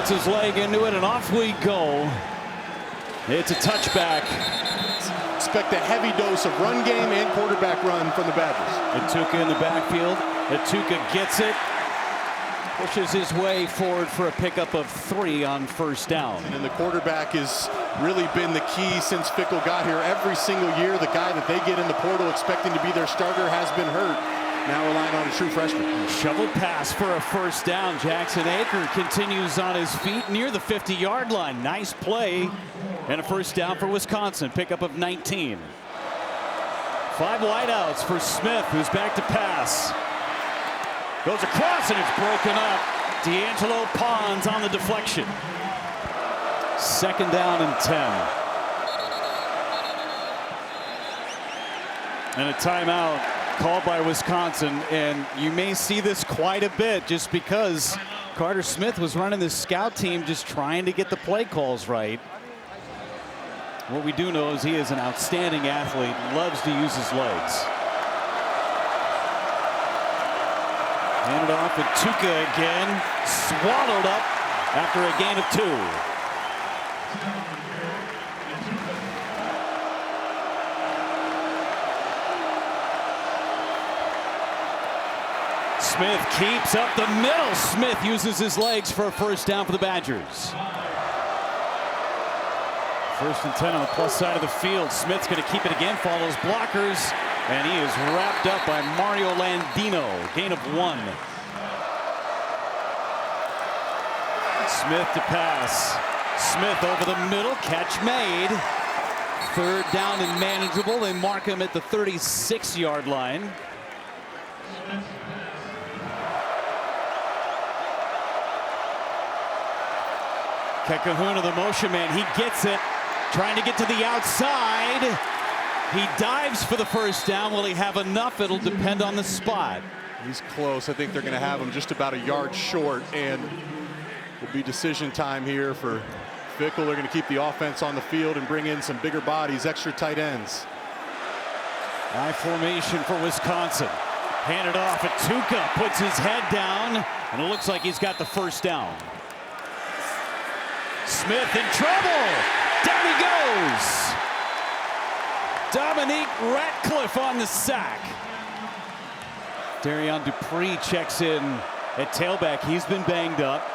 puts his leg into it, and off we go. It's a touchback. Expect a heavy dose of run game and quarterback run from the Badgers. Atuka in the backfield. Atuka gets it. Pushes his way forward for a pickup of 3 on first down. And the quarterback has really been the key since Fickell got here. Every single year, the guy that they get in the portal expecting to be their starter has been hurt. Now relying on a true freshman. Shovel pass for a first down. Jackson Aker continues on his feet near the 50-yard line. Nice play and a first down for Wisconsin. Pickup of 19. 5 wideouts for Smith, who's back to pass. Goes across and it's broken up. D'Angelo Pons on the deflection. Second down and 10. And a timeout called by Wisconsin, and you may see this quite a bit just because Carter Smith was running this scout team just trying to get the play calls right. What we do know is he is an outstanding athlete, loves to use his legs. Handed off to Tuka again, swallowed up after a gain of 2. Smith keeps up the middle. Smith uses his legs for a first down for the Badgers. First and 10 on the plus side of the field. Smith's going to keep it again, follows blockers, and he is wrapped up by Mario Landino. Gain of 1. Smith to pass. Smith over the middle, catch made. Third down and manageable. They mark him at the 36-yard line. Kekahuna, the motion man, he gets it. Trying to get to the outside. He dives for the first down. Will he have enough? It'll depend on the spot. He's close. I think they're going to have him just about a yard short, and will be decision time here for Fickell. They're going to keep the offense on the field and bring in some bigger bodies, extra tight ends. High formation for Wisconsin. Handed off. Atuka puts his head down, and it looks like he's got the first down. Smith in trouble. Down he goes. Dominique Ratcliffe on the sack. Darion Dupree checks in at tailback. He's been banged up,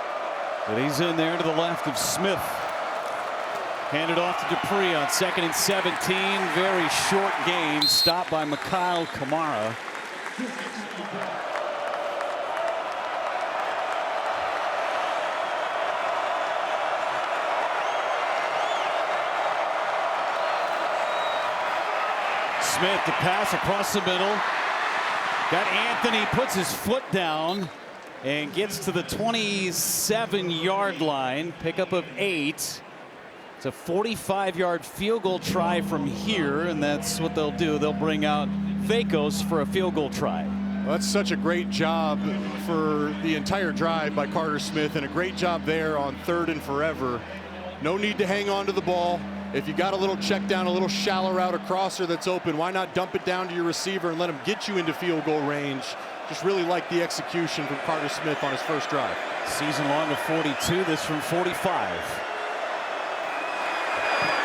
but he's in there to the left of Smith. Handed off to Dupree on 2nd and 17. Very short gain. Stopped by Mikhail Kamara. Smith to pass across the middle. Got Anthony, puts his foot down and gets to the 27-yard line. Pickup of 8. It's a 45-yard field goal try from here, and that's what they'll do. They'll bring out Fakos for a field goal try. Well, that's such a great job for the entire drive by Carter Smith, and a great job there on 3rd and forever. No need to hang on to the ball. If you got a little check down, a little shallow route, a crosser that's open, why not dump it down to your receiver and let him get you into field goal range? Just really like the execution from Carter Smith on his first drive. Season long of 42, this from 45.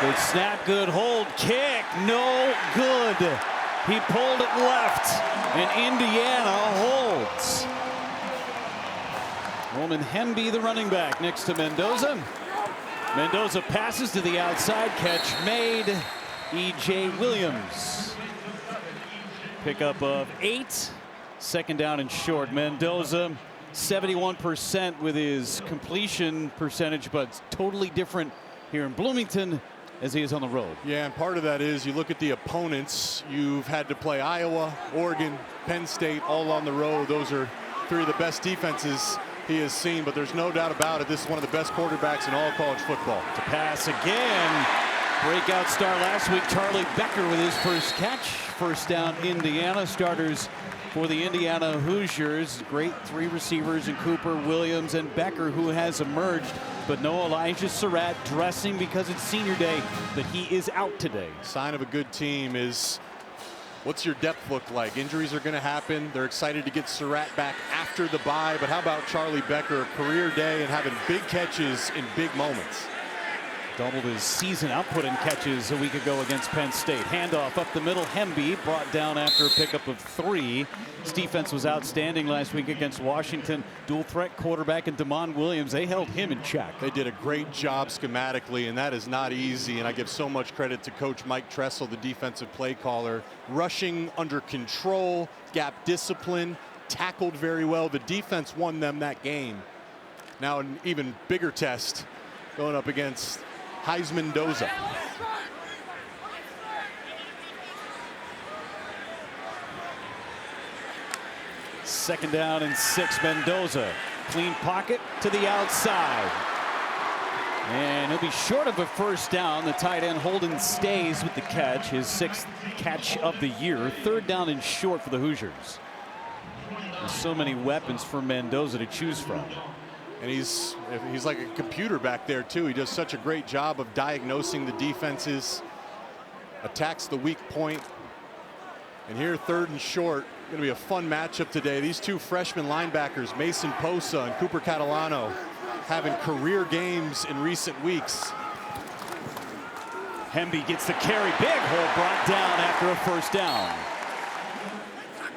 Good snap, good hold, kick, no good. He pulled it left, and Indiana holds. Roman Hemby, the running back, next to Mendoza. Mendoza passes to the outside, catch made. E.J. Williams. Pickup of 8. Second down and short. Mendoza, 71% with his completion percentage, but totally different here in Bloomington as he is on the road. Yeah, and part of that is you look at the opponents. You've had to play Iowa, Oregon, Penn State all on the road. Those are 3 of the best defenses he has seen, but there's no doubt about it. This is one of the best quarterbacks in all college football. To pass again. Breakout star last week, Charlie Becker with his first catch. First down, Indiana. Starters for the Indiana Hoosiers. Great 3 receivers in Cooper, Williams, and Becker, who has emerged. But no Elijah Surratt dressing because it's senior day, but he is out today. Sign of a good team is what's your depth look like? Injuries are going to happen. They're excited to get Surratt back after the bye, but how about Charlie Becker, a career day and having big catches in big moments? Doubled his season output in catches a week ago against Penn State. Handoff up the middle. Hemby brought down after a pickup of 3. His defense was outstanding last week against Washington. Dual threat quarterback and Damon Williams, they held him in check. They did a great job schematically, and that is not easy. And I give so much credit to Coach Mike Tressel, the defensive play caller. Rushing under control, gap discipline, tackled very well. The defense won them that game. Now an even bigger test going up against Mendoza. Second down and 6. Mendoza. Clean pocket to the outside. And he'll be short of a first down. The tight end Holden stays with the catch, his 6th catch of the year. Third down and short for the Hoosiers. There's so many weapons for Mendoza to choose from. And he's like a computer back there too. He does such a great job of diagnosing the defenses, attacks the weak point. And here, 3rd and short, going to be a fun matchup today. These two freshman linebackers, Mason Posa and Cooper Catalano, having career games in recent weeks. Hemby gets the carry. Big hole brought down after a first down.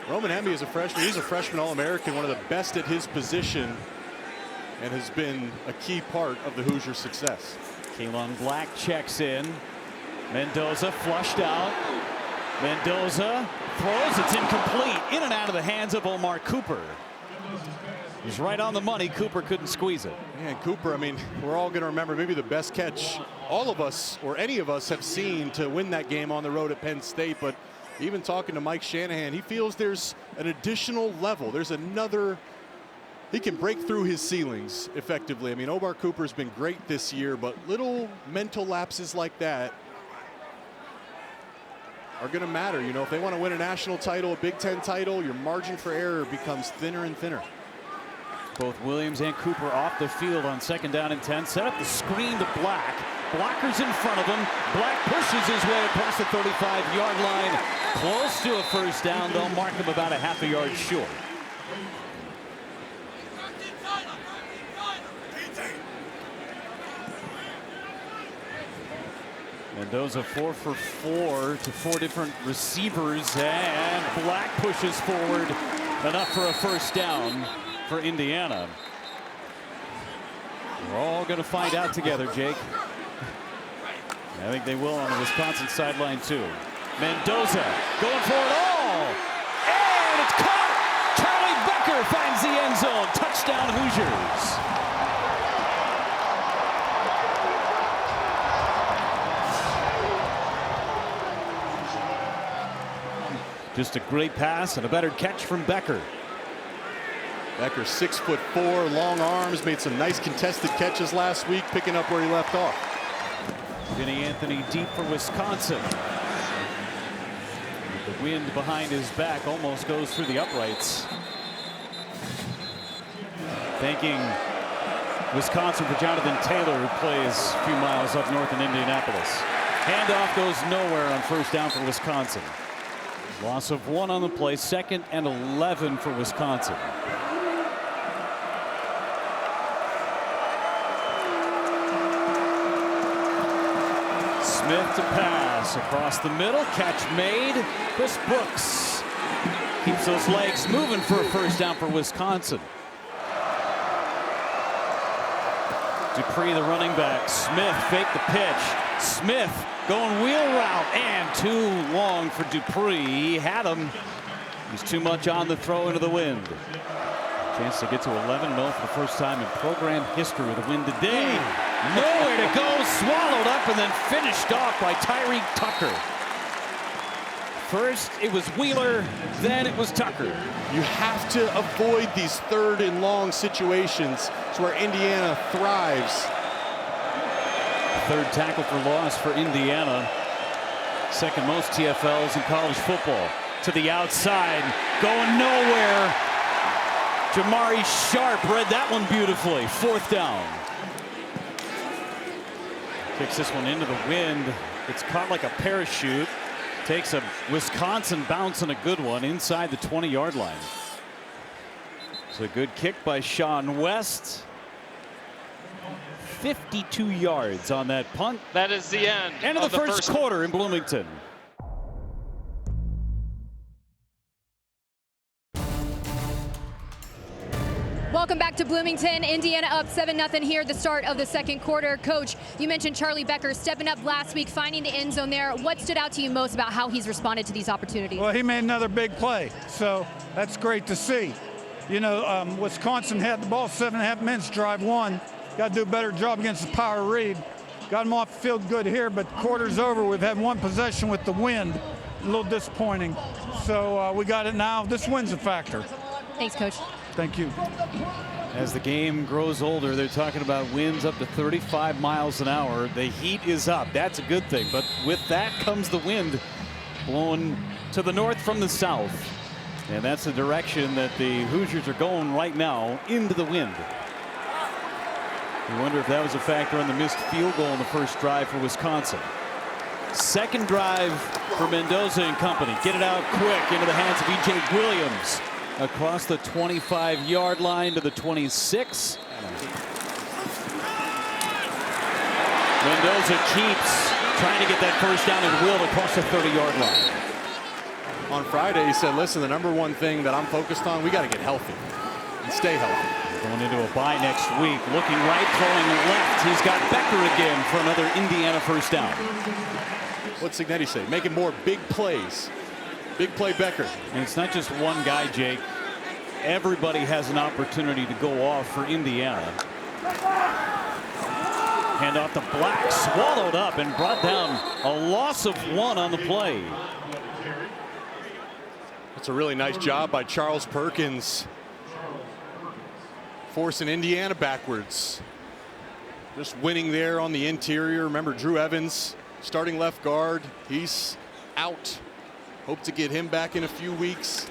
Roman Hemby is a freshman. He's a freshman All-American, one of the best at his position, and has been a key part of the Hoosiers' success. Kalon Black checks in. Mendoza flushed out. Mendoza throws. It's incomplete. In and out of the hands of Omar Cooper. He's right on the money. Cooper couldn't squeeze it. Yeah, and Cooper, I mean, we're all going to remember maybe the best catch all of us or any of us have seen to win that game on the road at Penn State. But even talking to Mike Shanahan, he feels there's an additional level. There's another. He can break through his ceilings effectively. I mean, Omar Cooper's been great this year, but little mental lapses like that are going to matter. You know, if they want to win a national title, a Big Ten title, your margin for error becomes thinner and thinner. Both Williams and Cooper off the field on 2nd down and 10. Set up the screen to Black. Blockers in front of him. Black pushes his way across the 35-yard line. Close to a first down. They'll mark him about a half a yard short. Mendoza 4 for 4 to 4 different receivers, and Black pushes forward enough for a first down for Indiana. We're all going to find out together, Jake. I think they will on the Wisconsin sideline too. Mendoza going for it all, and it's caught. Charlie Becker finds the end zone. Touchdown Hoosiers. Just a great pass and a better catch from Becker. Becker, 6'4", long arms, made some nice contested catches last week, picking up where he left off. Vinny Anthony deep for Wisconsin. The wind behind his back almost goes through the uprights. Thanking Wisconsin for Jonathan Taylor, who plays a few miles up north in Indianapolis. Handoff goes nowhere on first down for Wisconsin. Loss of 1 on the play, 2nd and 11 for Wisconsin. Smith to pass across the middle, catch made. Chris Brooks keeps those legs moving for a first down for Wisconsin. Dupree, the running back. Smith fake the pitch. Smith going wheel route, and too long for Dupree. He had him. He's too much on the throw into the wind. Chance to get to 11-0 for the first time in program history with a win today. Nowhere to go, swallowed up and then finished off by Tyreek Tucker. First it was Wheeler, then it was Tucker. You have to avoid these 3rd and long situations. It's where Indiana thrives. 3rd tackle for loss for Indiana. 2nd most TFLs in college football. To the outside, going nowhere. Jamari Sharp read that one beautifully. 4th down. Kicks this one into the wind. It's caught like a parachute. Takes a Wisconsin bounce and a good one inside the 20-yard line. It's a good kick by Sean West. 52 yards on that punt. That is the end of the first quarter in Bloomington. Welcome back to Bloomington. Indiana up 7-0 here at the start of the second quarter. Coach, you mentioned Charlie Becker stepping up last week, finding the end zone there. What stood out to you most about how he's responded to these opportunities? Well, he made another big play, so that's great to see. You know, Wisconsin had the ball 7.5 minutes, drive one. Got to do a better job against the power read. Got him off the field good here, but quarter's over. We've had one possession with the wind. A little disappointing. So we got it now. This win's a factor. Thanks, Coach. Thank you. As the game grows older, they're talking about winds up to 35 miles an hour. The heat is up. That's a good thing. But with that comes the wind blowing to the north from the south. And that's the direction that the Hoosiers are going right now, into the wind. You wonder if that was a factor on the missed field goal in the first drive for Wisconsin. Second drive for Mendoza and company. Get it out quick into the hands of E.J. Williams. Across the 25-yard line to the 26. Mendoza keeps trying to get that first down and will across the 30-yard line. On Friday, he said, listen, the number one thing that I'm focused on, we got to get healthy and stay healthy. Going into a bye next week. Looking right, throwing left. He's got Becker again for another Indiana first down. What's Signetti say? Making more big plays. Big play Becker. And it's not just one guy, Jake. Everybody has an opportunity to go off for Indiana. Hand off to Black, swallowed up and brought down a loss of 1 on the play. That's a really nice job by Charles Perkins. Forcing Indiana backwards. Just winning there on the interior. Remember Drew Evans, starting left guard. He's out. Hope to get him back in a few weeks.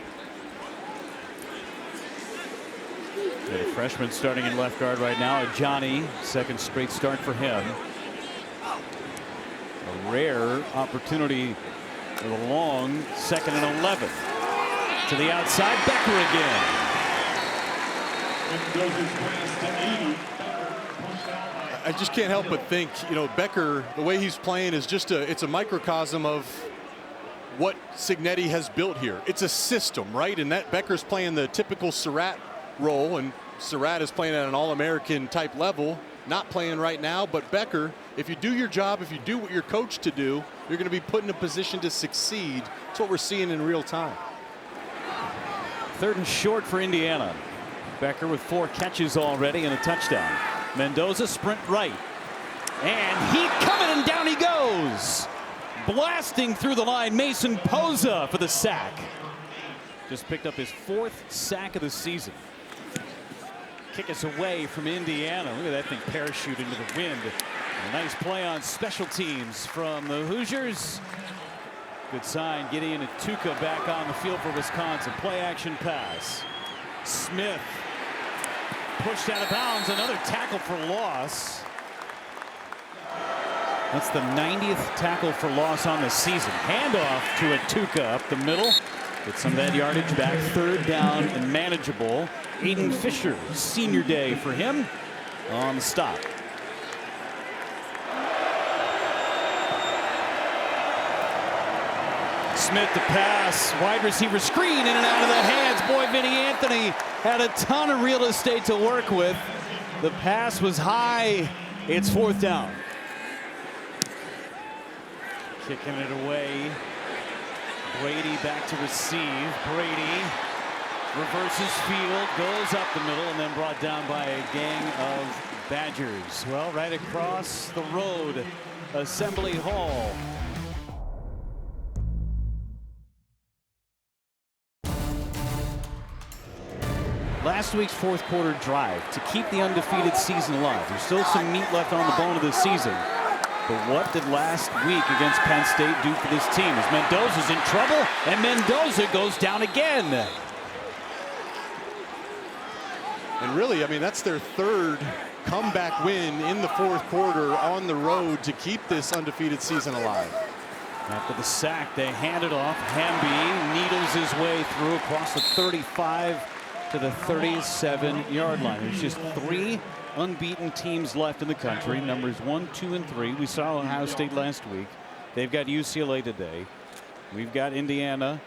The freshman starting in left guard right now, Johnny. Second straight start for him. A rare opportunity with a long 2nd and 11. To the outside, Becker again. I just can't help but think, you know, Becker, the way he's playing is just it's a microcosm of what Signetti has built here. It's a system, right? And that Becker's playing the typical Surratt role, and Surratt is playing at an All-American type level, not playing right now. But Becker, if you do your job, if you do what you're coached to do, you're going to be put in a position to succeed. That's what we're seeing in real time. 3rd and short for Indiana. Becker with 4 catches already and a touchdown. Mendoza sprint right. And he coming, and down he goes. Blasting through the line, Mason Poza for the sack. Just picked up his 4th sack of the season. Kick us away from Indiana. Look at that thing parachute into the wind. A nice play on special teams from the Hoosiers. Good sign. Gideon and Tuca back on the field for Wisconsin. Play action pass. Smith pushed out of bounds. Another tackle for loss. That's the 90th tackle for loss on the season. Handoff to a Tuca up the middle. Get some of that yardage back. 3rd down and manageable. Aiden Fisher, senior day for him on the stop. Smith to pass, wide receiver screen in and out of the hands. Boy, Vinny Anthony had a ton of real estate to work with. The pass was high. It's 4th down. Kicking it away. Brady back to receive. Brady reverses field, goes up the middle, and then brought down by a gang of Badgers. Well, right across the road, Assembly Hall. Last week's 4th quarter drive to keep the undefeated season alive. There's still some meat left on the bone of the season. But what did last week against Penn State do for this team? As Mendoza's in trouble, and Mendoza goes down again. And really, I mean, that's their 3rd comeback win in the 4th quarter on the road to keep this undefeated season alive. After the sack, they hand it off. Hamby needles his way through across the 35 to the 37-yard line. There's just 3 unbeaten teams left in the country. Numbers 1, 2, and 3. We saw Ohio State last week. They've got UCLA today. We've got Indiana.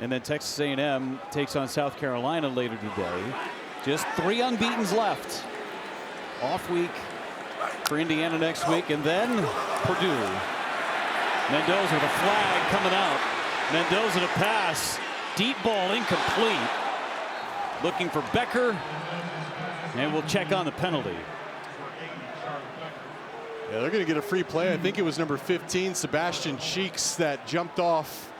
And then Texas A&M takes on South Carolina later today. Just 3 unbeatens left. Off week for Indiana next week. And then Purdue. Mendoza with a flag coming out. Mendoza to pass. Deep ball incomplete. Looking for Becker. And we'll check on the penalty. Yeah, they're going to get a free play. I think it was number 15, Sebastian Cheeks, that jumped off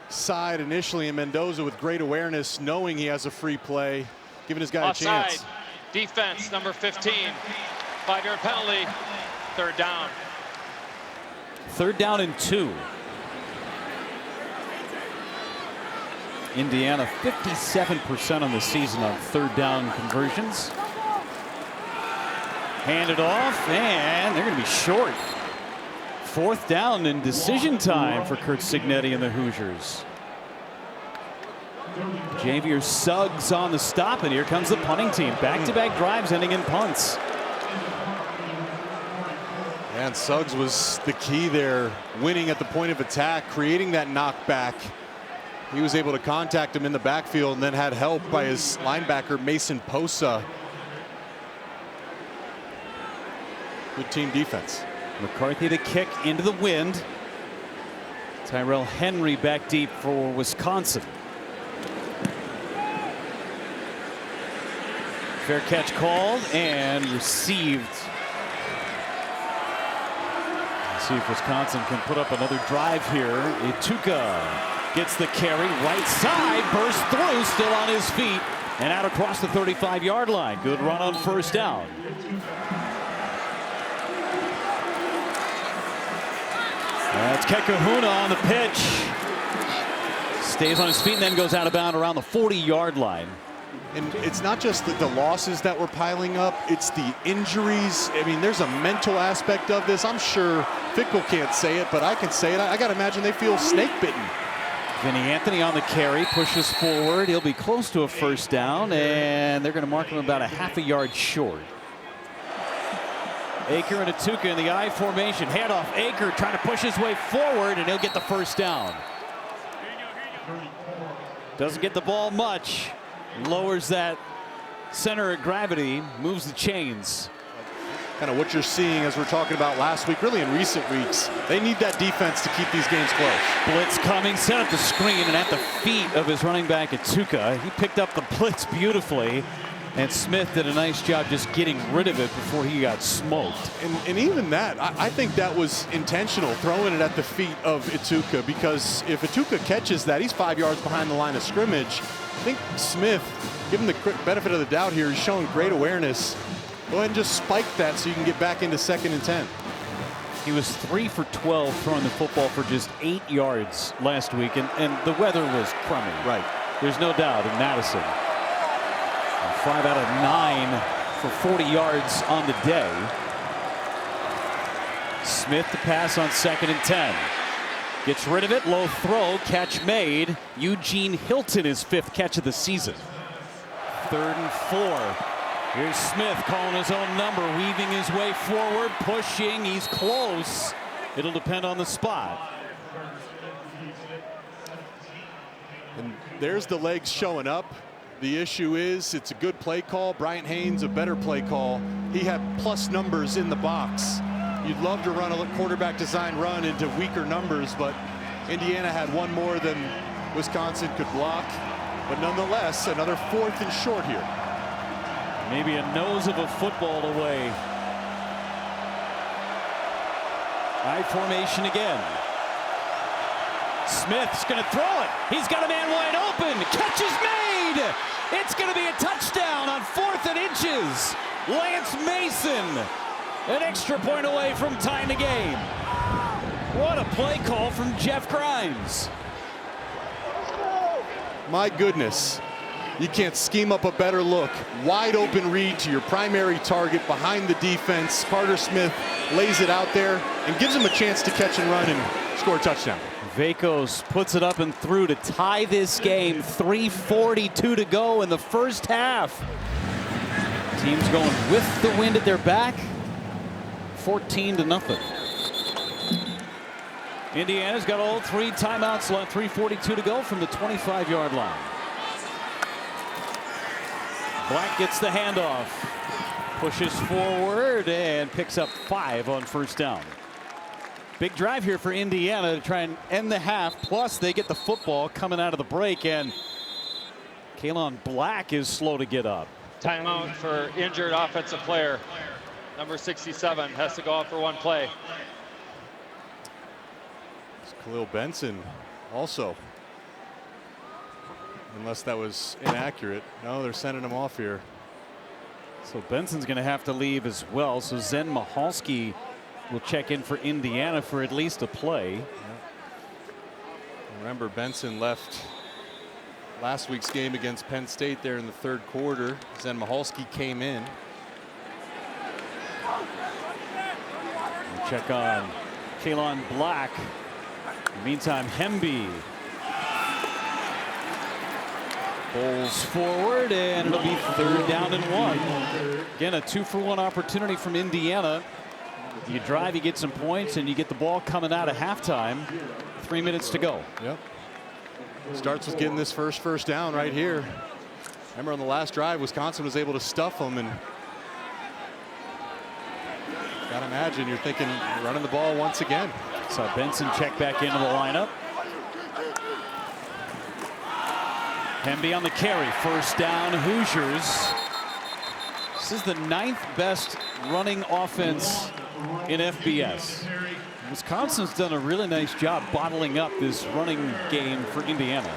side initially, and Mendoza with great awareness, knowing he has a free play, giving his guy a chance. Offside. Defense, number 15. 5-yard penalty. 3rd down. 3rd down and 2. Indiana 57% on the season on 3rd down conversions. Hand it off, and they're going to be short. 4th down and decision time for Curt Cignetti and the Hoosiers. Javier Suggs on the stop, and here comes the punting team. Back-to-back drives ending in punts. And Suggs was the key there, winning at the point of attack, creating that knockback. He was able to contact him in the backfield and then had help by his linebacker, Mason Posa. Good team defense. McCarthy the kick into the wind. Tyrell Henry back deep for Wisconsin. Fair catch called and received. Let's see if Wisconsin can put up another drive here. Ituka gets the carry, right side, bursts through, still on his feet, and out across the 35-yard line. Good run on 1st down. That's Kekahuna on the pitch. Stays on his feet and then goes out of bounds around the 40-yard line. And it's not just the losses that were piling up, it's the injuries. I mean, there's a mental aspect of this. I'm sure Fickle can't say it, but I can say it. I got to imagine they feel snake bitten. Vinny Anthony on the carry, pushes forward. He'll be close to a 1st down, and they're going to mark him about a half a yard short. Aker and Atuka in the I formation. Handoff. Aker trying to push his way forward, and he'll get the 1st down. Doesn't get the ball much. Lowers that center of gravity, moves the chains. Kind of what you're seeing as we're talking about last week, really in recent weeks. They need that defense to keep these games close. Blitz coming, set up the screen, and at the feet of his running back Atuka. He picked up the blitz beautifully. And Smith did a nice job just getting rid of it before he got smoked. And even that, I think that was intentional, throwing it at the feet of Ituka, because if Ituka catches that, he's 5 yards behind the line of scrimmage. I think Smith, give him the benefit of the doubt here, he's showing great awareness. Go ahead and just spike that so you can get back into 2nd and 10. He was 3 for 12 throwing the football for just 8 yards last week, and the weather was crummy. Right. There's no doubt in Madison. 5 out of 9 for 40 yards on the day. Smith to pass on 2nd and 10. Gets rid of it, low throw, catch made. Eugene Hilton, his 5th catch of the season. 3rd and 4. Here's Smith calling his own number, weaving his way forward, pushing, he's close. It'll depend on the spot. And there's the legs showing up. The issue is it's a good play call. Bryant Haynes, a better play call. He had plus numbers in the box. You'd love to run a quarterback design run into weaker numbers, but Indiana had one more than Wisconsin could block. But nonetheless, another 4th and short here. Maybe a nose of a football away. I formation again. Smith's going to throw it. He's got a man wide open. Catch is made. It's going to be a touchdown on 4th and inches. Lance Mason, an extra point away from tying the game. What a play call from Jeff Grimes. My goodness, you can't scheme up a better look. Wide open read to your primary target behind the defense. Carter Smith lays it out there and gives him a chance to catch and run and score a touchdown. Vacos puts it up and through to tie this game. 3:42 to go in the first half. Teams going with the wind at their back. 14-0. Indiana's got all 3 timeouts left. 3:42 to go from the 25-yard line. Black gets the handoff, pushes forward and picks up 5 on first down. Big drive here for Indiana to try and end the half. Plus, they get the football coming out of the break, and Kalon Black is slow to get up. Timeout for injured offensive player. Number 67 has to go out for 1 play. It's Khalil Benson also. Unless that was inaccurate. No, they're sending him off here. So Benson's going to have to leave as well. So Zen Mahalski will check in for Indiana for at least a play. Yep. Remember, Benson left last week's game against Penn State there in the 3rd quarter. Zen Mahalski came in. We'll check on Kalon Black. In the meantime, Hemby bowls forward, and it'll be 3rd down and 1. Again, a 2-for-1 opportunity from Indiana. You drive, you get some points, and you get the ball coming out of halftime. 3 minutes to go. Yep. Starts with getting this first down right here. Remember on the last drive, Wisconsin was able to stuff them, and gotta imagine you're thinking running the ball once again. So Benson check back into the lineup. Hemby on the carry. First down, Hoosiers. This is the 9th best running offense in FBS. Wisconsin's done a really nice job bottling up this running game for Indiana.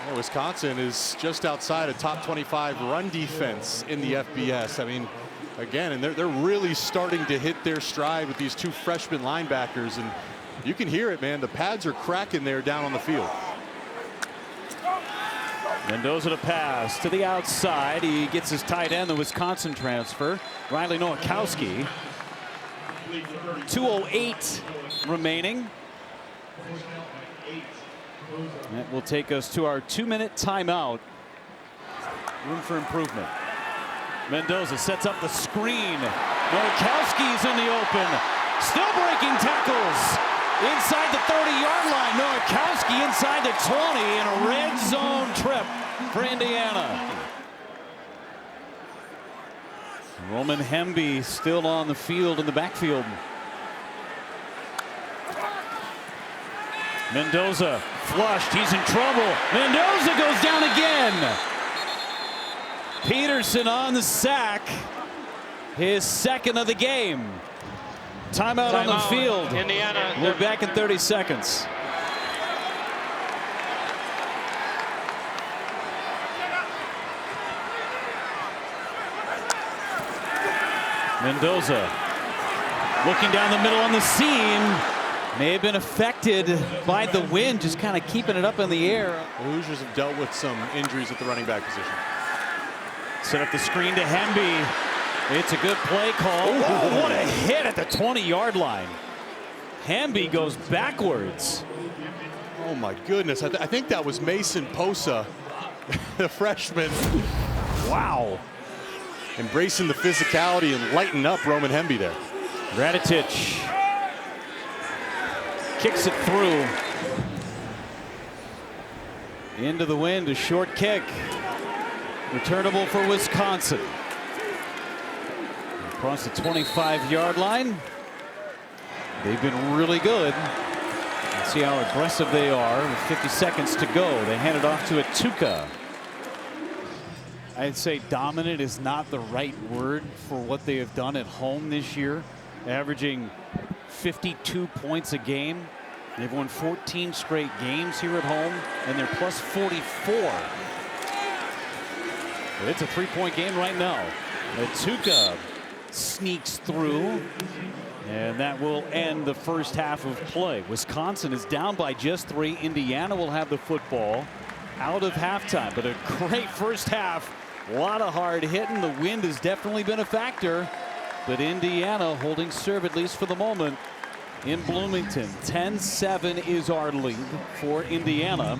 Yeah, Wisconsin is just outside a top 25 run defense in the FBS. I mean, again, and they're really starting to hit their stride with these 2 freshman linebackers, and you can hear it, man. The pads are cracking there down on the field. Mendoza to pass to the outside. He gets his tight end, the Wisconsin transfer, Riley Nowakowski. 2:08 remaining. That will take us to our 2-minute timeout. Room for improvement. Mendoza sets up the screen. Nowakowski's in the open. Still breaking tackles. Inside the 30-yard line. Nowakowski inside the 20 in a red zone trip for Indiana. Roman Hemby still on the field in the backfield. Mendoza flushed. He's in trouble. Mendoza goes down again. Peterson on the sack. His 2nd of the game. Timeout on the field. Indiana. We're back in 30 seconds. Mendoza looking down the middle on the seam. May have been affected by the wind, just kind of keeping it up in the air. The Hoosiers have dealt with some injuries at the running back position. Set up the screen to Hemby. It's a good play call. Oh, what a hit at the 20-yard line. Hemby goes backwards. Oh my goodness, I think that was Mason Posa, the freshman. Wow. Embracing the physicality and lighting up Roman Hemby there. Radetich kicks it through. Into the wind, a short kick. Returnable for Wisconsin. Across the 25-yard line. They've been really good. Let's see how aggressive they are with 50 seconds to go. They hand it off to Atuka. I'd say dominant is not the right word for what they have done at home this year, averaging 52 points a game. They've won 14 straight games here at home, and they're plus 44. But it's a 3-point game right now. Atuka sneaks through, and that will end the first half of play. Wisconsin is down by just 3. Indiana will have the football out of halftime, but a great first half. A lot of hard hitting. The wind has definitely been a factor, but Indiana holding serve, at least for the moment. in Bloomington. 10-7 is our lead for Indiana.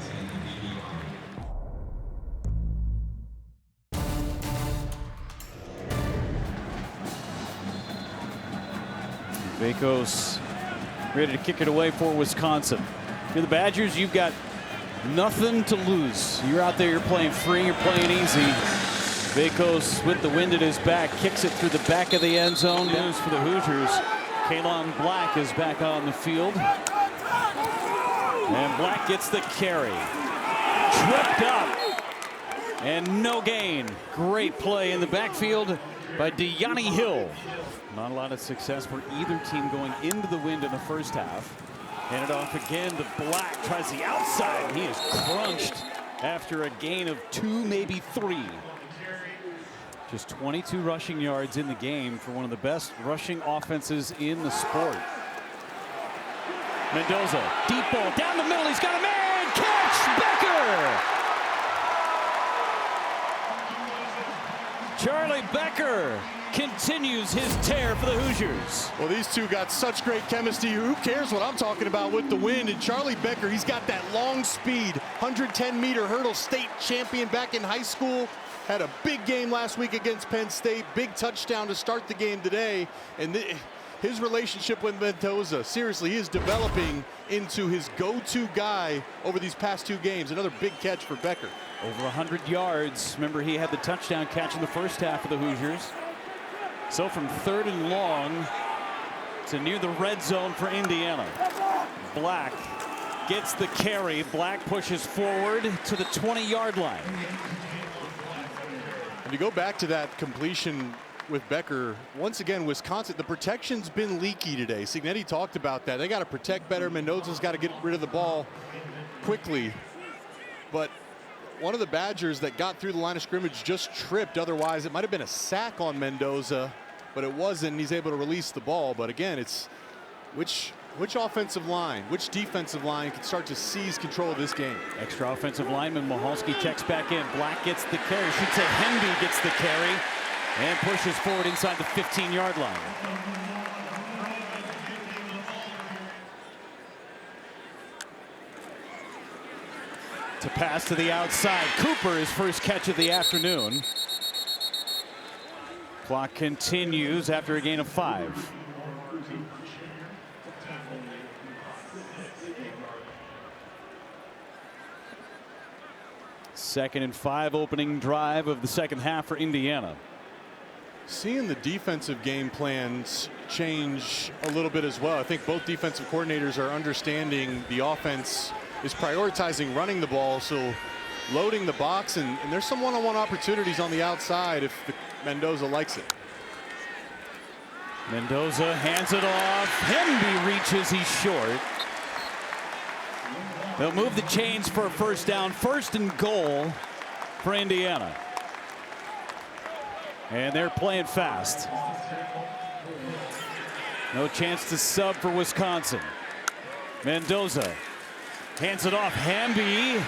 Vacos ready to kick it away for Wisconsin. You're the Badgers, you've got nothing to lose. You're out there, you're playing free, you're playing easy. Vacos with the wind at his back, kicks it through the back of the end zone. News for the Hoosiers. Kalon Black is back on the field. And Black gets the carry. Tripped up. And no gain. Great play in the backfield by De'Yani Hill. Not a lot of success for either team going into the wind in the first half. Hand it off again to Black. Tries the outside. He is crunched after a gain of 2, maybe 3. Just 22 rushing yards in the game for one of the best rushing offenses in the sport. Mendoza, deep ball down the middle. He's got a man. Catch, Becker. Charlie Becker continues his tear for the Hoosiers. Well, these two got such great chemistry. Who cares what I'm talking about with the wind? And Charlie Becker, he's got that long speed, 110-meter hurdle, state champion back in high school. Had a big game last week against Penn State. Big touchdown to start the game today. And his relationship with Mendoza, seriously, he is developing into his go-to guy over these past 2 games. Another big catch for Becker. Over 100 yards. Remember, he had the touchdown catch in the first half of the Hoosiers. So from 3rd and long to near the red zone for Indiana. Black gets the carry. Black pushes forward to the 20-yard line. If you go back to that completion with Becker, once again, Wisconsin, the protection's been leaky today. Signetti talked about that. They got to protect better. Mendoza's got to get rid of the ball quickly. But one of the Badgers that got through the line of scrimmage just tripped. Otherwise, it might have been a sack on Mendoza, but it wasn't. He's able to release the ball. But again, it's which offensive line, which defensive line can start to seize control of this game. Extra offensive lineman Mahalski checks back in. Black gets the carry. Should say Hemby gets the carry and pushes forward inside the 15-yard line. To pass to the outside. Cooper, his first catch of the afternoon. Clock continues after a gain of 5. Second and 5, opening drive of the second half for Indiana. Seeing the defensive game plans change a little bit as well. I think both defensive coordinators are understanding the offense is prioritizing running the ball, so loading the box, and there's some one-on-one opportunities on the outside if Mendoza likes it. Mendoza hands it off. Hemby reaches, he's short. They'll move the chains for a first down. 1st and goal for Indiana. And they're playing fast. No chance to sub for Wisconsin. Mendoza hands it off. Hemby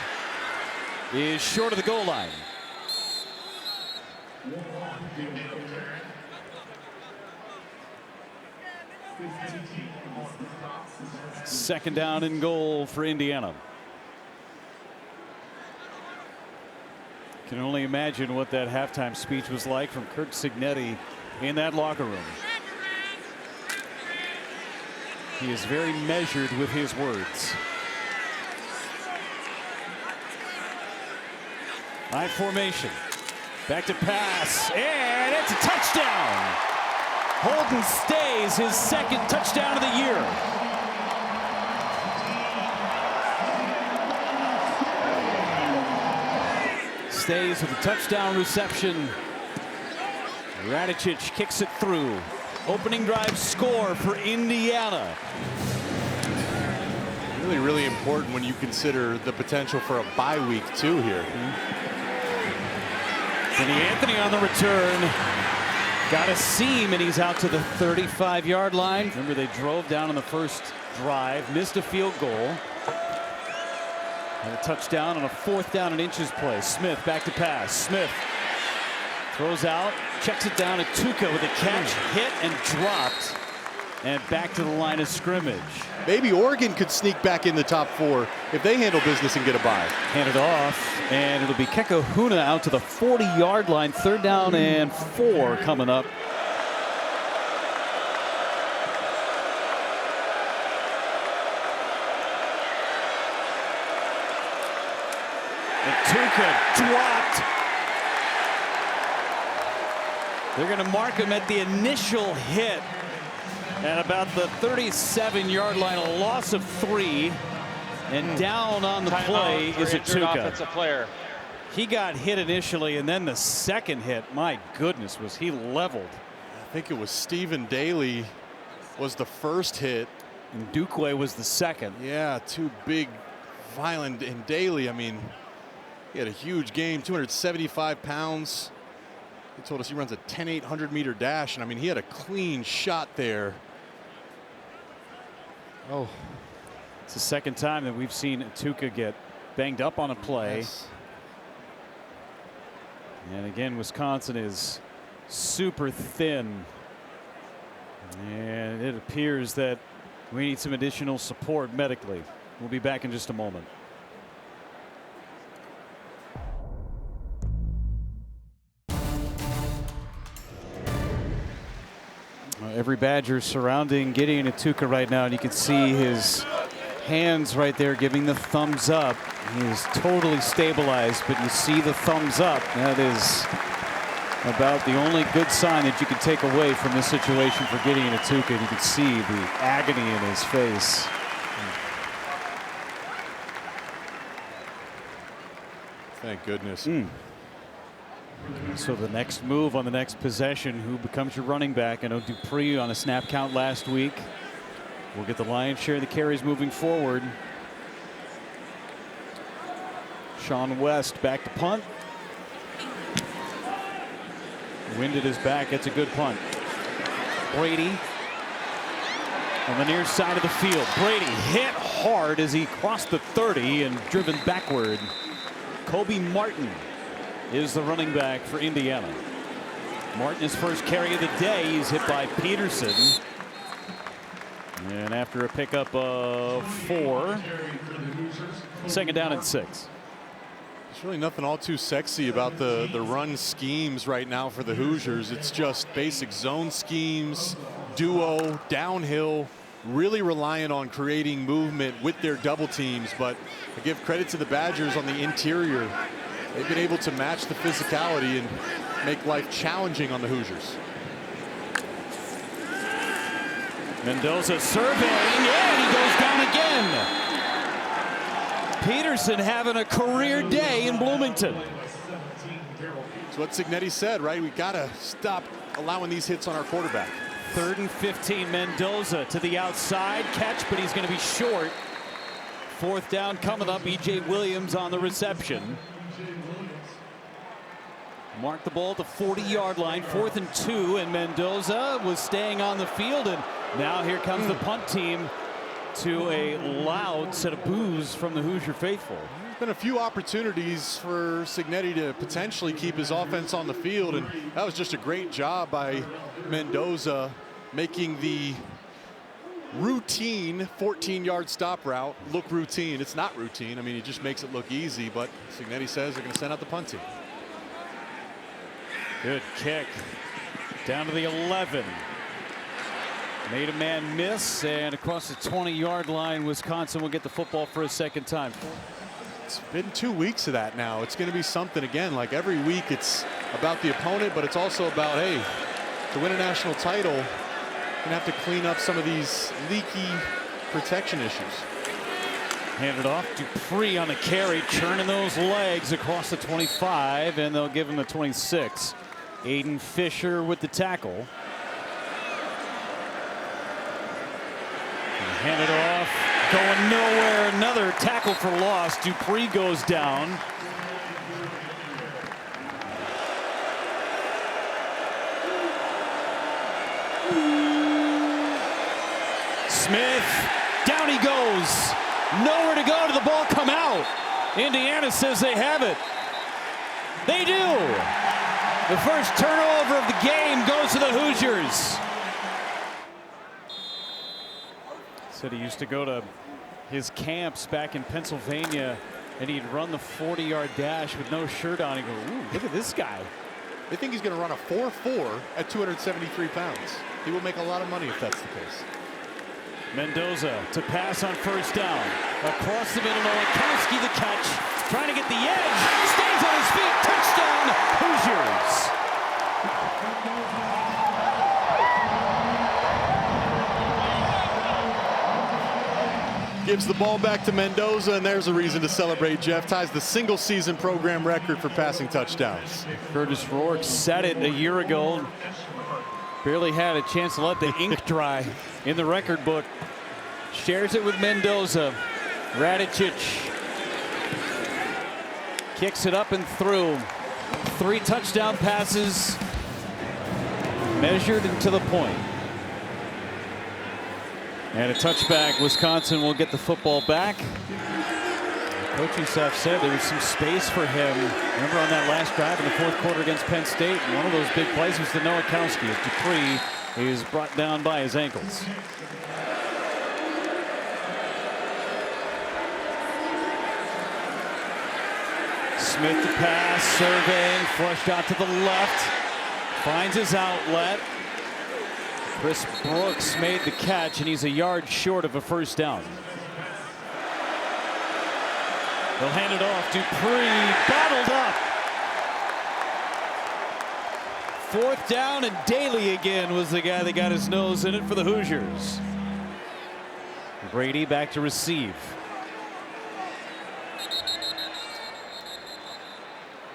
is short of the goal line. Second down and goal for Indiana. Can only imagine what that halftime speech was like from Kirk Signetti in that locker room. He is very measured with his words. High formation. Back to pass. And it's a touchdown. Holden Stays, his 2nd touchdown of the year. Stays with a touchdown reception. Radicic kicks it through. Opening drive score for Indiana. Really, really important when you consider the potential for a bye week too here. Kenny Anthony on the return. Got a seam, and he's out to the 35-yard line. Remember, they drove down on the first drive, missed a field goal. And a touchdown on a 4th down and inches play. Smith back to pass. Smith throws out, checks it down to Tuca with a catch, hit and dropped And back to the line of scrimmage. Maybe Oregon could sneak back in the top 4 if they handle business and get a bye. Handed off, and it'll be Kekahuna out to the 40-yard line. 3rd down and 4 coming up. And Tuca dropped. They're going to mark him at the initial hit at about the 37-yard line, a loss of 3, and down on the play is a Tuca. He got hit initially, and then the second hit, my goodness, was he leveled. I think it was Stephen Daly was the first hit. And Dukwe was the second. Yeah, 2 big, violent, and Daly, I mean, he had a huge game, 275 pounds. He told us he runs a 10-800 meter dash, and I mean, he had a clean shot there. Oh, it's the second time that we've seen Tuca get banged up on a play. Yes. And again, Wisconsin is super thin. And it appears that we need some additional support medically. We'll be back in just a moment. Every Badger surrounding Gideon Atuka right now, and you can see his hands right there giving the thumbs up. He is totally stabilized, but you see the thumbs up. That is about the only good sign that you can take away from this situation for Gideon Atuka. And you can see the agony in his face. Thank goodness. So the next move on the next possession, who becomes your running back? I know Dupree on a snap count last week will get the lion's share of the carries moving forward. Sean West back to punt. Wind at his back. It's a good punt. Brady on the near side of the field. Brady hit hard as he crossed the 30 and driven backward. Kobe Martin is the running back for Indiana. Martin, his first carry of the day, he's hit by Peterson. And after a pickup of 4, 2nd down and 6. There's really nothing all too sexy about the run schemes right now for the Hoosiers. It's just basic zone schemes, duo, downhill, really reliant on creating movement with their double teams. But I give credit to the Badgers on the interior. They've been able to match the physicality and make life challenging on the Hoosiers. Mendoza surveying, and he goes down again. Peterson having a career day in Bloomington. It's what Cignetti said, right? We gotta stop allowing these hits on our quarterback. 3rd and 15, Mendoza to the outside, catch, but he's going to be short. 4th down coming up, E.J. Williams on the reception. Mark the ball at the 40-yard line, 4th and 2, and Mendoza was staying on the field, and now here comes the punt team to a loud set of boos from the Hoosier faithful. There's been a few opportunities for Cignetti to potentially keep his offense on the field, and that was just a great job by Mendoza making the routine 14-yard stop route look routine. It's not routine. I mean, he just makes it look easy, but Cignetti says they're going to send out the punt team. Good kick down to the 11. Made a man miss, and across the 20-yard line, Wisconsin will get the football for a 2nd time. It's been 2 weeks of that now. It's going to be something again. Like every week, it's about the opponent, but it's also about, hey, to win a national title, you're going to have to clean up some of these leaky protection issues. Handed off. Dupree on the carry, churning those legs across the 25, and they'll give him the 26. Aiden Fisher with the tackle. Handed off, going nowhere. Another tackle for loss. Dupree goes down. Smith, down he goes. Nowhere to go. Did the ball come out? Indiana says they have it. They do. The first turnover of the game goes to the Hoosiers. Said he used to go to his camps back in Pennsylvania, and he'd run the 40-yard dash with no shirt on. He'd go, ooh, look at this guy. They think he's going to run a 4.4 at 273 pounds. He will make a lot of money if that's the case. Mendoza to pass on first down. Across the middle, Nowakowski the catch. Trying to get the edge. Stays on his feet. Touchdown, Hoosiers. Gives the ball back to Mendoza, and there's a reason to celebrate, Jeff. Ties the single-season program record for passing touchdowns. Curtis Rourke set it a year ago. Barely had a chance to let the ink dry in the record book. Shares it with Mendoza. Radicic kicks it up and through. 3 touchdown passes measured and to the point. And a touchback. Wisconsin will get the football back. The coaching staff said there was some space for him. Remember on that last drive in the 4th quarter against Penn State, one of those big plays was to Nowakowski. As Dupree is brought down by his ankles. Smith to pass, surveying, flushed out to the left. Finds his outlet. Chris Brooks made the catch, and he's a yard short of a first down. They'll hand it off. Dupree battled up. 4th down, and Daly again was the guy that got his nose in it for the Hoosiers. Brady back to receive.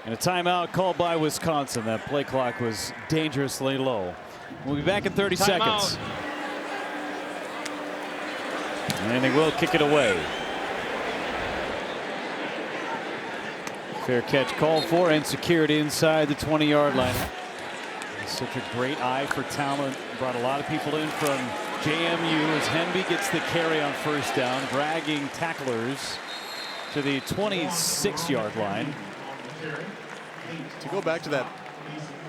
And a timeout called by Wisconsin. That play clock was dangerously low. We'll be back in 30 seconds. And they will kick it away. Fair catch called for, and secured inside the 20-yard line. Such a great eye for talent. Brought a lot of people in from JMU as Hemby gets the carry on first down, dragging tacklers to the 26-yard line. To go back to that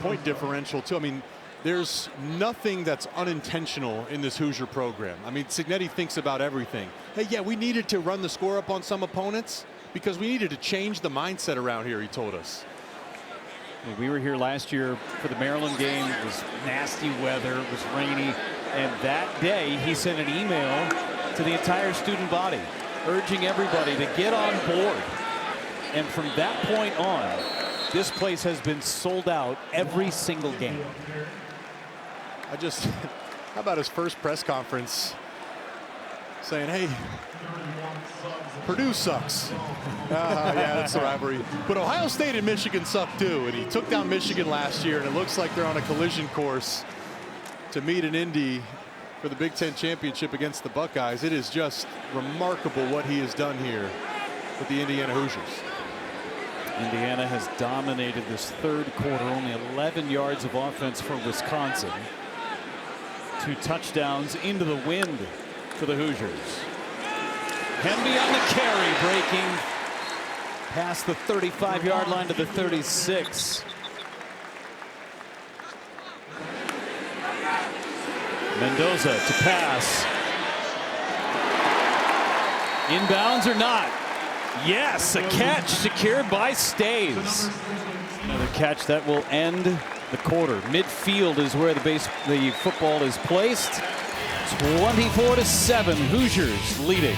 point differential, too, I mean, there's nothing that's unintentional in this Hoosier program. I mean, Cignetti thinks about everything. Hey, yeah, we needed to run the score up on some opponents because we needed to change the mindset around here, he told us. We were here last year for the Maryland game. It was nasty weather, it was rainy, and that day he sent an email to the entire student body urging everybody to get on board. And from that point on, this place has been sold out every single game. How about his first press conference saying, hey, Purdue sucks. Yeah, that's the rivalry. But Ohio State and Michigan suck too. And he took down Michigan last year, and it looks like they're on a collision course to meet in Indy for the Big Ten championship against the Buckeyes. It is just remarkable what he has done here with the Indiana Hoosiers. Indiana has dominated this 3rd quarter, only 11 yards of offense for Wisconsin. 2 touchdowns into the wind for the Hoosiers. Hemby on the carry, breaking past the 35-yard line to the 36. Mendoza to pass. Inbounds or not? Yes, a catch secured by Staves. Another catch that will end the quarter. Midfield is where the football is placed. 24-7, Hoosiers leading.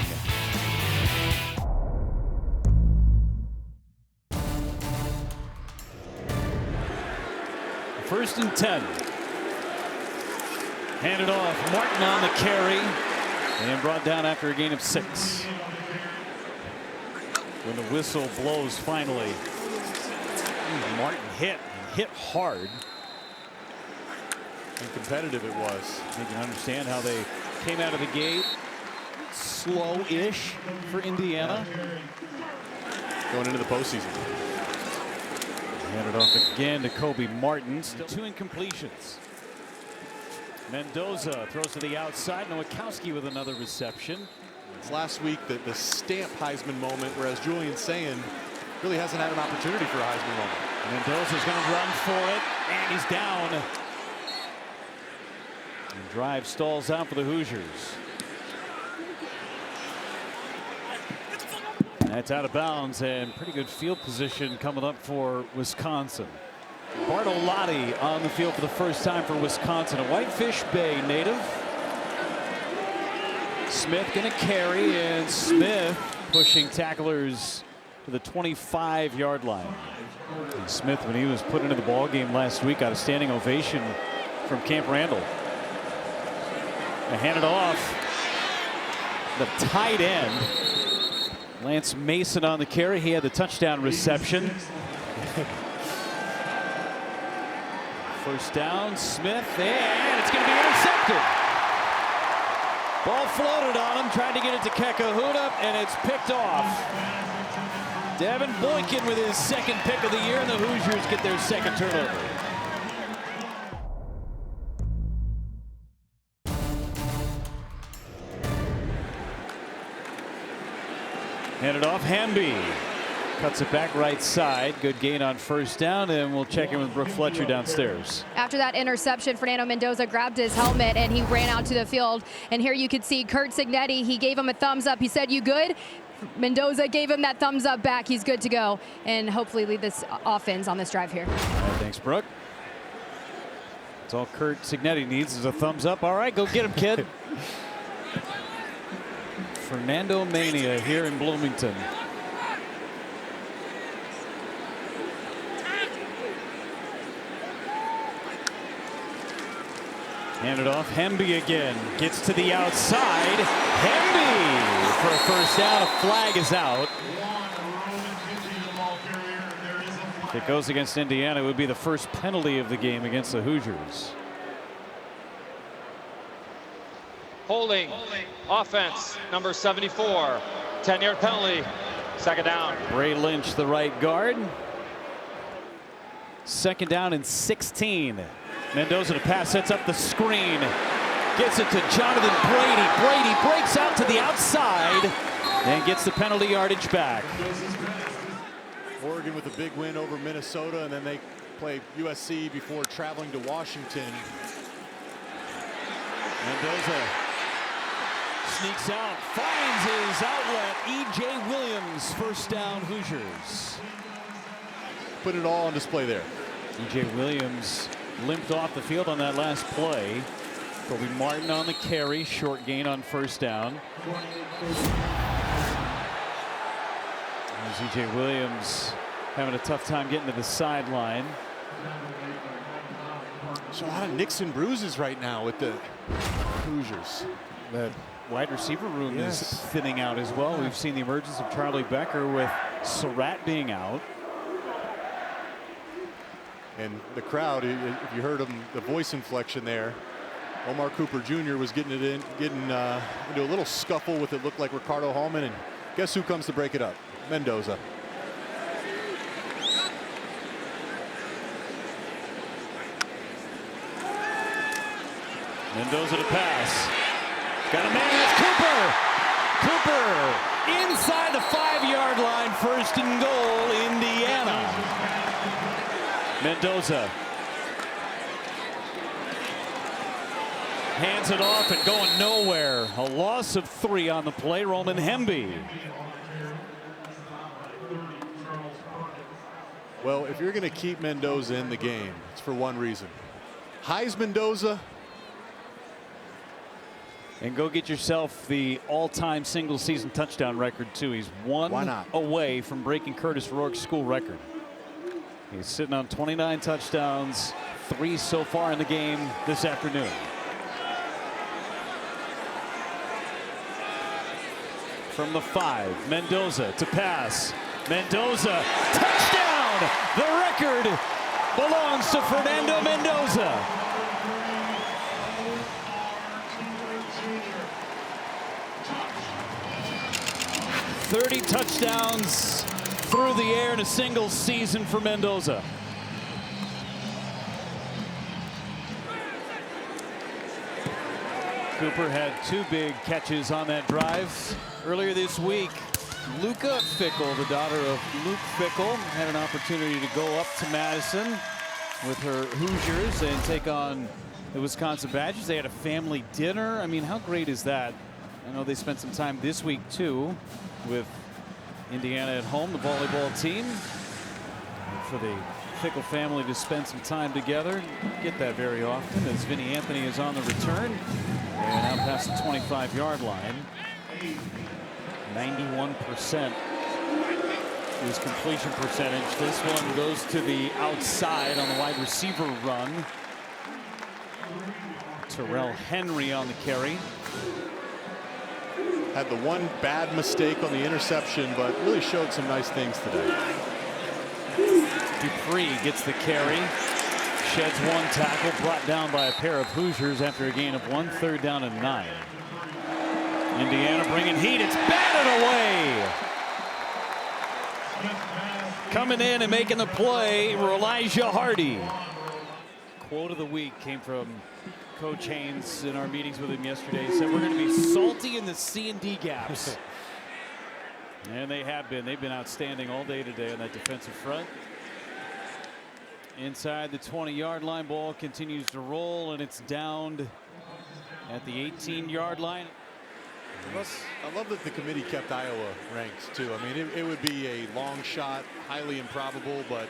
First and 10. Handed off. Martin on the carry. And brought down after a gain of 6. When the whistle blows finally. Martin hit hard. And competitive it was. You can understand how they came out of the gate slow-ish for Indiana. Going into the postseason. Handed off again to Kobe Martin. Still 2 incompletions. Mendoza throws to the outside. Nowakowski with another reception. It's last week the stamp Heisman moment, whereas Julian Sayin really hasn't had an opportunity for a Heisman moment. Mendoza's going to run for it, and he's down. And drive stalls out for the Hoosiers. That's out of bounds, and pretty good field position coming up for Wisconsin. Bartolotti on the field for the first time for Wisconsin, a Whitefish Bay native. Smith going to carry, and Smith pushing tacklers to the 25-yard line. And Smith, when he was put into the ball game last week, got a standing ovation from Camp Randall. They hand it off. The tight end, Lance Mason, on the carry. He had the touchdown reception. First down, Smith, and it's going to be intercepted. Ball floated on him, tried to get it to Kekahuta, and it's picked off. Devin Boykin with his second pick of the year, and the Hoosiers get their second turnover. Handed off, Hamby cuts it back right side. Good gain on first down, and we'll check in with Brooke Fletcher downstairs. After that interception, Fernando Mendoza grabbed his helmet and he ran out to the field. And here you could see Kurt Signetti. He gave him a thumbs up. He said, "You good?" Mendoza gave him that thumbs up back. He's good to go, and hopefully lead this offense on this drive here. All right, thanks, Brooke. That's all Kurt Signetti needs is a thumbs up. All right, go get him, kid. Fernando Mania here in Bloomington. Handed off, Hemby again. Gets to the outside. Hemby for a first down. A flag is out. If it goes against Indiana, it would be the first penalty of the game against the Hoosiers. Holding, offense, number 74. 10-yard penalty, second down. Bray Lynch, the right guard. Second down and 16. Mendoza to pass, sets up the screen. Gets it to Jonathan Brady. Brady breaks out to the outside and gets the penalty yardage back. Oregon with a big win over Minnesota, and then they play USC before traveling to Washington. Mendoza sneaks out, finds his outlet. E.J. Williams, first down, Hoosiers. Put it all on display there. E.J. Williams limped off the field on that last play. Kobe Martin on the carry, short gain on first down. There's E.J. Williams having a tough time getting to the sideline. So a lot of nicks and bruises right now with the Hoosiers. The wide receiver room is thinning out as well. We've seen the emergence of Charlie Becker with Surratt being out. And the crowd, if you heard him, the voice inflection there, Omar Cooper Jr. was getting into a little scuffle with it looked like Ricardo Hallman, and guess who comes to break it up? Mendoza. Mendoza to pass. Got a man, that's Cooper. Cooper inside the 5-yard line, first and goal, Indiana. Mendoza hands it off and going nowhere. A loss of 3 on the play. Roman Hemby. Well, if you're going to keep Mendoza in the game, it's for one reason. Heisman Mendoza. And go get yourself the all-time single-season touchdown record, too. He's one away from breaking Curtis Rourke's school record. He's sitting on 29 touchdowns, 3 so far in the game this afternoon. From the 5, Mendoza to pass. Mendoza, touchdown! The record belongs to Fernando Mendoza. 30 touchdowns through the air in a single season for Mendoza. Cooper had 2 big catches on that drive. Earlier this week, Luca Fickle, the daughter of Luke Fickle, had an opportunity to go up to Madison with her Hoosiers and take on the Wisconsin Badgers. They had a family dinner. I mean, how great is that? I know they spent some time this week, too, with Indiana at home, the volleyball team. For the Fickle family to spend some time together. Get that very often as Vinny Anthony is on the return. And now past the 25-yard line. 91% is completion percentage. This one goes to the outside on the wide receiver run. Terrell Henry on the carry. Had the one bad mistake on the interception, but really showed some nice things today. Dupree gets the carry, sheds one tackle, brought down by a pair of Hoosiers after a gain of 1, 3rd down and 9. Indiana bringing heat, it's batted away. Coming in and making the play, Elijah Hardy. Quote of the week came from Coach Haynes in our meetings with him yesterday. He said we're going to be salty in the C&D gaps. And they have been. They've been outstanding all day today on that defensive front. Inside the 20-yard line, ball continues to roll, and it's downed at the 18-yard line. I love that the committee kept Iowa ranked too. I mean, it would be a long shot, highly improbable, but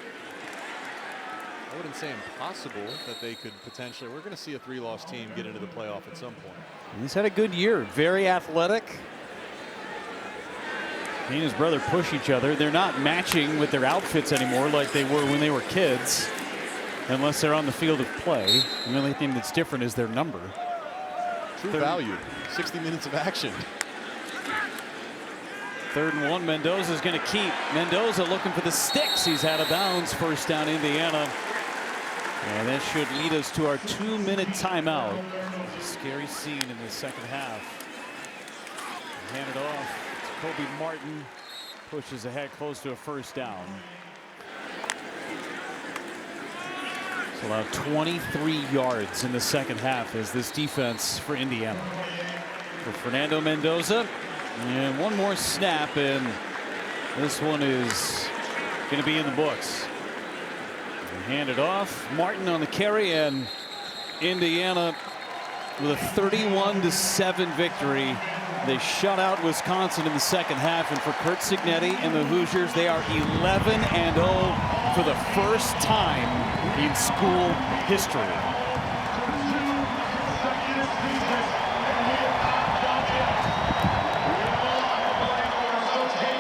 I wouldn't say impossible that they could potentially. We're going to see a 3-loss team get into the playoff at some point. He's had a good year. Very athletic. He and his brother push each other. They're not matching with their outfits anymore like they were when they were kids, unless they're on the field of play. The only thing that's different is their number. True value. 60 minutes of action. 3rd and 1. Mendoza's going to keep. Mendoza looking for the sticks. He's out of bounds. 1st down, Indiana. And that should lead us to our 2-minute timeout. Scary scene in the second half. Hand it off. Kobe Martin pushes ahead close to a 1st down. It's allowed 23 yards in the second half as this defense for Indiana. For Fernando Mendoza. And one more snap, and this one is going to be in the books. Hand it off. Martin on the carry, and Indiana with a 31-7 victory. They shut out Wisconsin in the second half, and for Curt Cignetti and the Hoosiers, they are 11-0 for the first time in school history.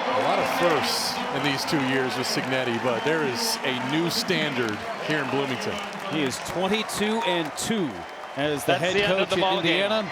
A lot of firsts in these 2 years with Cignetti, but there is a new standard here in Bloomington. He is 22-2 as the head coach in Indiana.